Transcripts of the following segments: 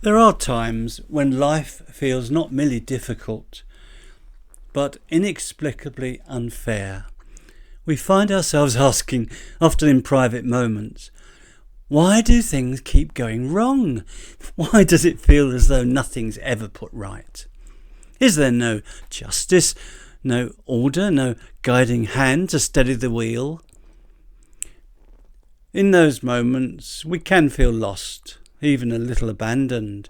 There are times when life feels not merely difficult, but inexplicably unfair. We find ourselves asking, often in private moments, why do things keep going wrong? Why does it feel as though nothing's ever put right? Is there no justice, no order, no guiding hand to steady the wheel? In those moments, we can feel lost, even a little abandoned.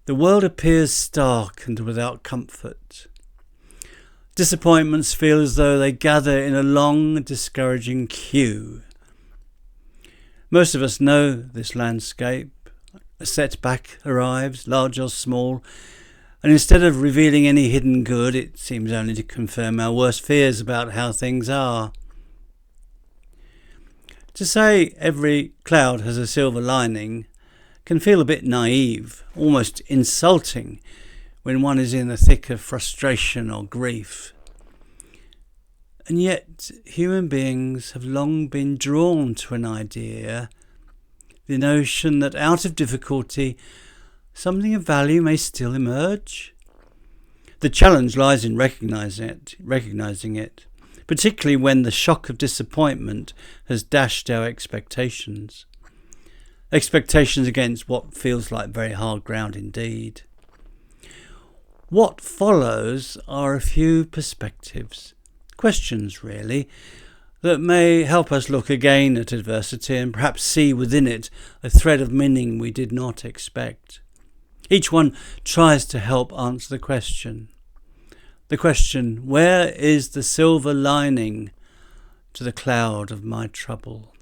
The world appears stark and without comfort. Disappointments feel as though they gather in a long, discouraging queue. Most of us know this landscape. A setback arrives, large or small, and instead of revealing any hidden good, it seems only to confirm our worst fears about how things are. To say every cloud has a silver lining can feel a bit naive, almost insulting, when one is in the thick of frustration or grief. And yet, human beings have long been drawn to an idea, the notion that out of difficulty, something of value may still emerge. The challenge lies in recognizing it, particularly when the shock of disappointment has dashed our expectations. Expectations against what feels like very hard ground indeed. What follows are a few perspectives, questions really, that may help us look again at adversity and perhaps see within it a thread of meaning we did not expect. Each one tries to help answer the question. The question, where is the silver lining to the cloud of my trouble?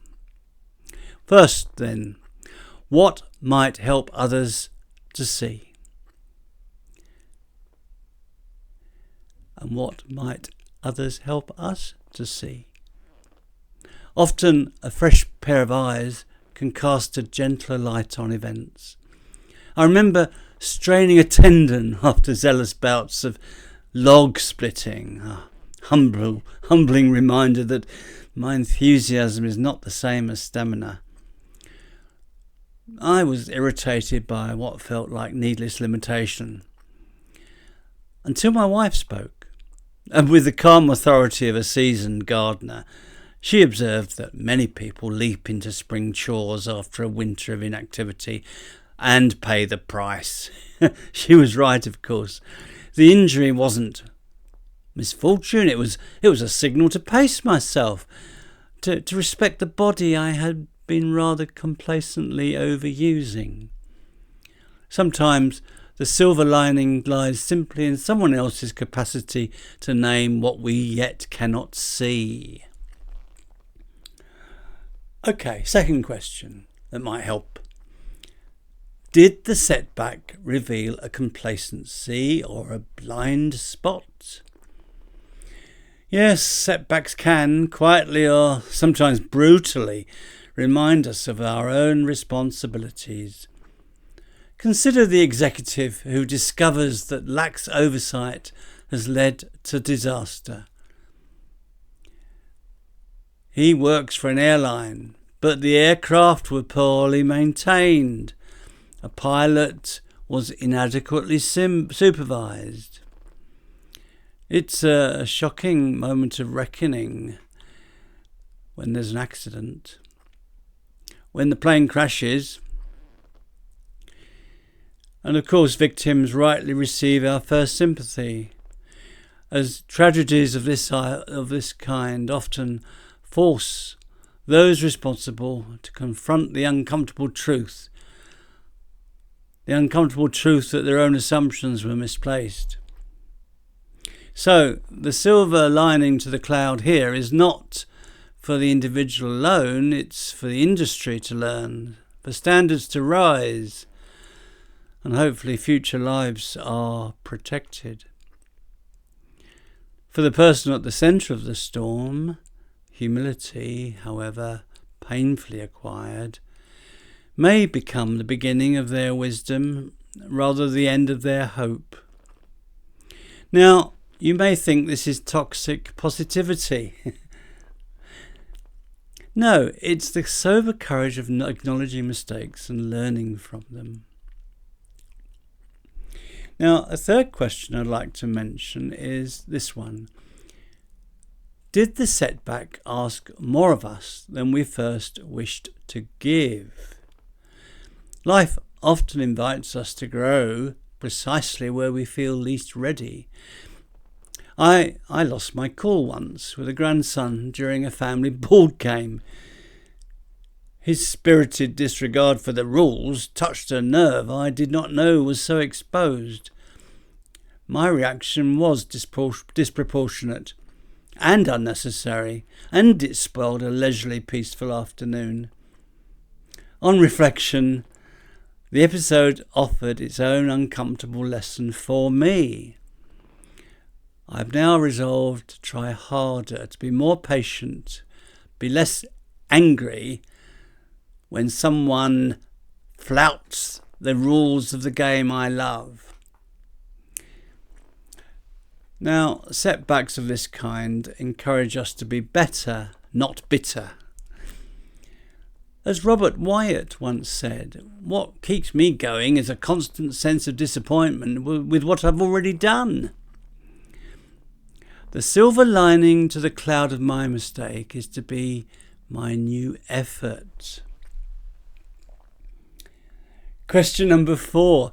First then, what might help others to see? And what might others help us to see? Often a fresh pair of eyes can cast a gentler light on events. I remember straining a tendon after zealous bouts of log splitting, a humbling reminder that my enthusiasm is not the same as stamina. I was irritated by what felt like needless limitation, until my wife spoke, and with the calm authority of a seasoned gardener, she observed that many people leap into spring chores after a winter of inactivity and pay the price. She was right, of course. The injury wasn't misfortune, it was a signal to pace myself, to respect the body I had been rather complacently overusing. Sometimes the silver lining lies simply in someone else's capacity to name what we yet cannot see. Okay, second question that might help. Did the setback reveal a complacency or a blind spot? Yes, setbacks can, quietly or sometimes brutally, remind us of our own responsibilities. Consider the executive who discovers that lax oversight has led to disaster. He works for an airline, but the aircraft were poorly maintained. A pilot was inadequately supervised. It's a shocking moment of reckoning when there's an accident. When the plane crashes, and of course victims rightly receive our first sympathy, as tragedies of this kind often force those responsible to confront the uncomfortable truth that their own assumptions were misplaced. So the silver lining to the cloud here is not for the individual alone, it's for the industry to learn, for standards to rise, and hopefully future lives are protected. For the person at the centre of the storm, humility, however painfully acquired, may become the beginning of their wisdom, rather the end of their hope. Now, you may think this is toxic positivity. No, it's the sober courage of acknowledging mistakes and learning from them. Now, a third question I'd like to mention is this one. Did the setback ask more of us than we first wished to give? Life often invites us to grow precisely where we feel least ready. I lost my cool once with a grandson during a family board game. His spirited disregard for the rules touched a nerve I did not know was so exposed. My reaction was disproportionate and unnecessary, and it spoiled a leisurely, peaceful afternoon. On reflection, the episode offered its own uncomfortable lesson for me. I've now resolved to try harder, to be more patient, be less angry when someone flouts the rules of the game I love. Now, setbacks of this kind encourage us to be better, not bitter. As Robert Wyatt once said, what keeps me going is a constant sense of disappointment with what I've already done. The silver lining to the cloud of my mistake is to be my new effort. Question number 4.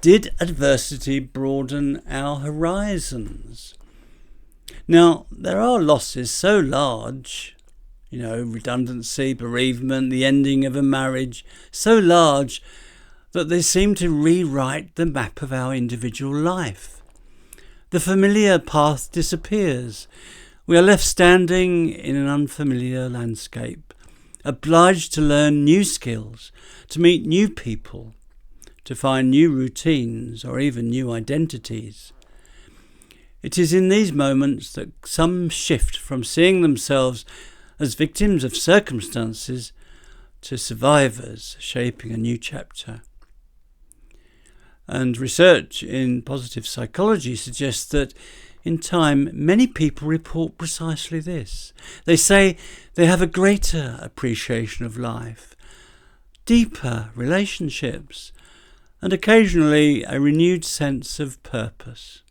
Did adversity broaden our horizons? Now, there are losses so large, redundancy, bereavement, the ending of a marriage, so large that they seem to rewrite the map of our individual life. The familiar path disappears. We are left standing in an unfamiliar landscape, obliged to learn new skills, to meet new people, to find new routines or even new identities. It is in these moments that some shift from seeing themselves as victims of circumstances to survivors shaping a new chapter. And research in positive psychology suggests that in time, many people report precisely this. They say they have a greater appreciation of life, deeper relationships, and occasionally a renewed sense of purpose.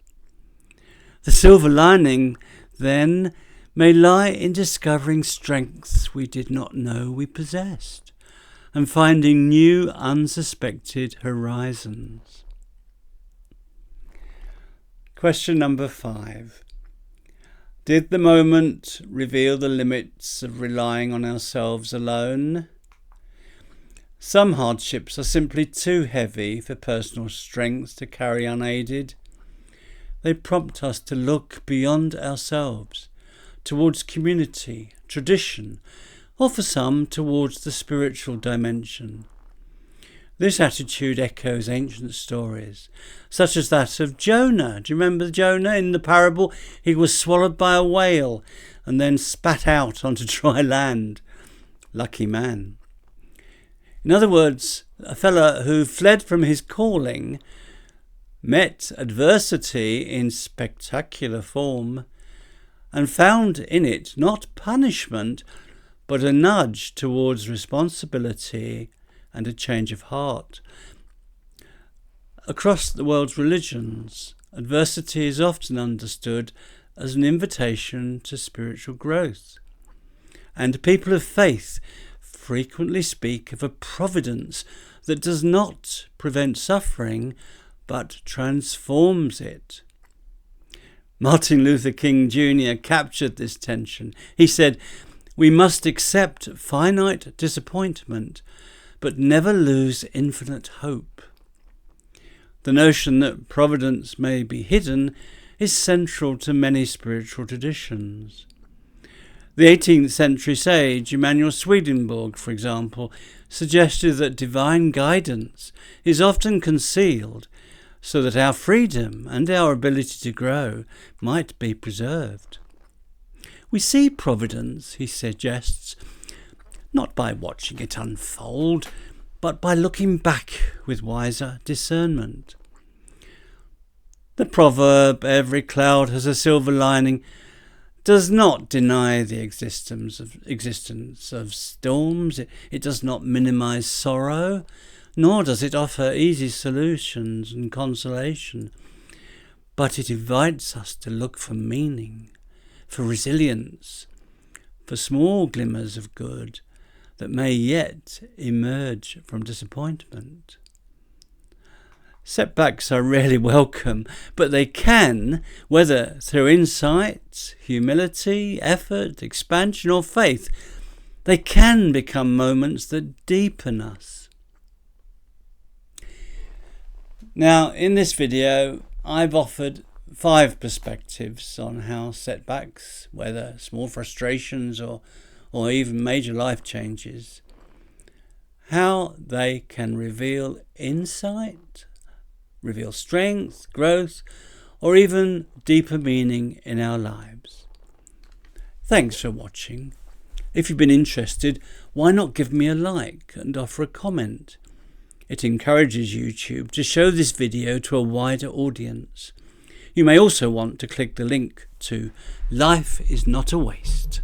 The silver lining, then, may lie in discovering strengths we did not know we possessed and finding new, unsuspected horizons. Question number 5. Did the moment reveal the limits of relying on ourselves alone? Some hardships are simply too heavy for personal strength to carry unaided. They prompt us to look beyond ourselves, towards community, tradition, or for some towards the spiritual dimension. This attitude echoes ancient stories, such as that of Jonah. Do you remember Jonah in the parable? He was swallowed by a whale and then spat out onto dry land. Lucky man. In other words, a fellow who fled from his calling, met adversity in spectacular form, and found in it not punishment, but a nudge towards responsibility and a change of heart. Across the world's religions, adversity is often understood as an invitation to spiritual growth. And people of faith frequently speak of a providence that does not prevent suffering, but transforms it. Martin Luther King Jr. captured this tension. He said, "We must accept finite disappointment, but never lose infinite hope." The notion that providence may be hidden is central to many spiritual traditions. The 18th century sage Emanuel Swedenborg, for example, suggested that divine guidance is often concealed so that our freedom and our ability to grow might be preserved. We see providence, he suggests, not by watching it unfold, but by looking back with wiser discernment. The proverb, "Every cloud has a silver lining," does not deny the existence of storms. It does not minimize sorrow, nor does it offer easy solutions and consolation, but it invites us to look for meaning, for resilience, for small glimmers of good that may yet emerge from disappointment. Setbacks are rarely welcome, but they can, whether through insight, humility, effort, expansion or faith, they can become moments that deepen us. Now, in this video, I've offered 5 perspectives on how setbacks, whether small frustrations or even major life changes, how they can reveal insight, reveal strength, growth, or even deeper meaning in our lives. Thanks for watching. If you've been interested, why not give me a like and offer a comment? It encourages YouTube to show this video to a wider audience. You may also want to click the link to Life is Not a Waste.